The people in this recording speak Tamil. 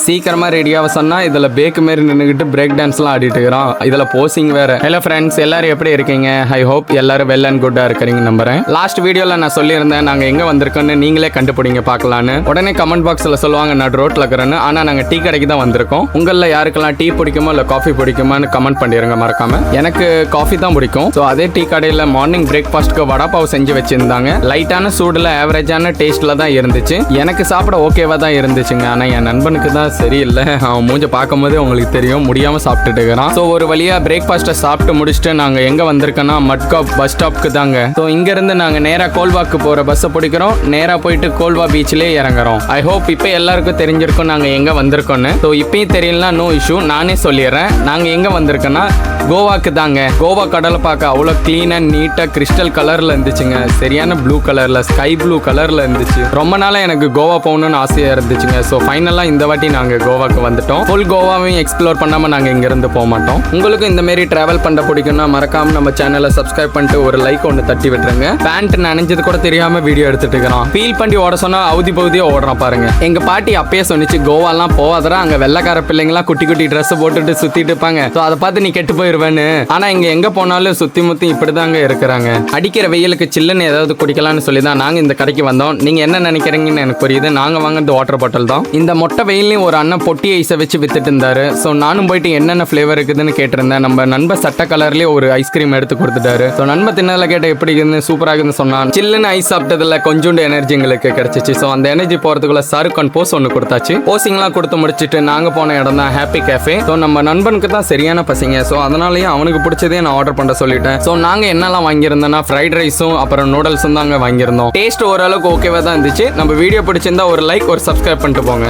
சீக்கிரமா ரெடியாக சொன்னா இதுல பேக்கு மாரி நின்றுக்கிட்டு பிரேக் டான்ஸ்லாம் ஆடிட்டு இருக்கிறோம். இதுல போசிங் வேற. ஹலோ ஃப்ரெண்ட்ஸ், எல்லாரும் எப்படி இருக்கீங்க? ஐ ஹோப் எல்லாரும் வெல் அண்ட் குட்டா இருக்கிறீங்க நம்புறேன். லாஸ்ட் வீடியோல நான் சொல்லியிருந்தேன் நாங்க எங்க வந்திருக்கோம்னு நீங்களே கண்டுபிடிங்க பார்க்கலான்னு. உடனே கமெண்ட் பாக்ஸ்ல சொல்லுவாங்க நான் ரோட்ல இருக்கிறேன்னு. ஆனா நாங்க டீ கடைக்கு தான் வந்திருக்கோம். உங்கள யாருக்கெல்லாம் டீ பிடிக்குமோ இல்ல காஃபி பிடிக்குமான்னு கமெண்ட் பண்ணிருங்க மறக்காம. எனக்கு காஃபி தான் பிடிக்கும். ஸோ அதே டீ கடையில் மார்னிங் பிரேக்ஃபாஸ்ட்க்கு வடாப்பாவு செஞ்சு வச்சிருந்தாங்க. லைட்டான சூடுல ஆவரேஜான டேஸ்ட்ல தான் இருந்துச்சு. எனக்கு சாப்பிட ஓகேவா தான் இருந்துச்சுங்க. ஆனா என் நண்பனுக்கு தான் சரியில்லை. அவன் மூஞ்ச பார்க்கும் போதே உங்களுக்கு தெரியும், முடியாம சாப்பிட்டுட்டு இருக்கிறான். ஸோ ஒரு வழியா பிரேக்ஃபாஸ்ட்டை சாப்பிட்டு முடிச்சுட்டு நாங்க எங்க வந்திருக்கோம்னா மட்காப் பஸ் ஸ்டாப்க்கு தாங்க. ஸோ இங்க இருந்து நாங்க நேரா கோல்வாக்கு போற பஸ்ஸை பிடிக்கிறோம். நேரா போயிட்டு கோல்வா பீச்லயே இறங்குறோம். ஐ ஹோப் இப்போ எல்லாருக்கும் தெரிஞ்சிருக்கும் நாங்க எங்க வந்திருக்கோம்னு. ஸோ இப்பயும் தெரியலனா நோ இஷ்யூ, நானே சொல்லிடுறேன். நாங்க எங்க வந்திருக்கோம்னா கோவாக்கு தாங்க. கோவா கடலை பார்க்க அவ்வளோ கிளீனா நீட்டா கிறிஸ்டல் கலர்ல இருந்துச்சுங்க. சரியான ப்ளூ கலர்ல, ஸ்கை ப்ளூ கலர்ல இருந்துச்சு. ரொம்ப நாளா எனக்கு கோவா போகணும்னு ஆசையா இருந்துச்சுங்க. ஸோ ஃபைனலா இந்த வாட்டி நாங்க கோவாக்கு வந்துட்டோம். ஃபுல் கோவாவையும் எக்ஸ்ப்ளோர் பண்ணாம நாங்க இங்க இருந்து போக மாட்டோம். உங்களுக்கு இந்த மாதிரி டிராவல் பண்ண பிடிக்கும்னா மறக்காம நம்ம சேனலை சப்ஸ்கிரைப் பண்ணிட்டு ஒரு லைக் ஒன்று தட்டி விட்டுருங்க. பேண்ட் நனைஞ்சது கூட தெரியாம வீடியோ எடுத்துட்டு இருக்கிறோம். ஃபீல் பண்ணி ஓட சொன்னா அவுதி பகுதியா ஓடுறான் பாருங்க. எங்க பாட்டி அப்பயே சொன்னிச்சு கோவாலாம் போவாதரா, அங்க வெள்ளக்கார பிள்ளைங்களாம் குட்டி குட்டி ட்ரெஸ் போட்டுட்டு சுத்திட்டு இருப்பாங்க. ஸோ அதை பார்த்து நீ கெட்டு போயிருவேன்னு. ஆனா இங்க எங்க போனாலும் சுத்தி முத்தி இப்படிதாங்க இருக்கிறாங்க. அடிக்கிற வெயிலுக்கு சில்லுன்னு ஏதாவது குடிக்கலாம்னு சொல்லி தான் நாங்க இந்த கடைக்கு வந்தோம். நீங்க என்ன நினைக்கிறீங்கன்னு எனக்கு புரியுது. நாங்க வாங்குறது வாட்டர் பாட்டில் தான். இந்த மொட்டை வெயிலையும் ஒரு அண்ணன் பொட்டி ஐஸை வச்சு வித்துட்டு இருந்தாரு. ஸோ நானும் போயிட்டு என்னென்ன ஃபிளேவர் இருக்குதுன்னு கேட்டிருந்தேன். நம்ம நண்பர் சட்ட கலர்லயே ஒரு ஐஸ்கிரீம் எடுத்து கொடுத்துட்டாரு. ஸோ நண்பர் தின்னதில் கேட்ட எப்படி இருக்குன்னு சூப்பராக இருக்குன்னு சொன்னான். சில்லுன்னு ஐஸ் சாப்பிட்டதுல கொஞ்சோண்டு எனர்ஜி எங்களுக்கு கிடைச்சிச்சு. ஸோ அந்த எனர்ஜி போறதுக்குள்ள சாருக்கான் போஸ் ஒன்று கொடுத்தாச்சு. போசிங்லாம் கொடுத்து முடிச்சுட்டு நாங்க போன இடம் தான் ஹாப்பி கேஃபே. ஸோ நம்ம நண்பனுக்கு தான் சரியான பசிங்க. ஸோ அதனாலயே அவனுக்கு பிடிச்சதே நான் ஆர்டர் பண்ண சொல்லிட்டேன். ஸோ நாங்க என்னெல்லாம் வாங்கியிருந்தோம்னா ஃப்ரைட் ரைஸும் அப்புறம் நூடல்ஸும் தாங்க வாங்கியிருந்தோம். டேஸ்ட் ஓரளவுக்கு ஓகேவா தான் இருந்துச்சு. நம்ம வீடியோ பிடிச்சிருந்தா ஒரு லைக் ஒரு சப்ஸ்கிரைப் பண்ணிட்டு போங்க.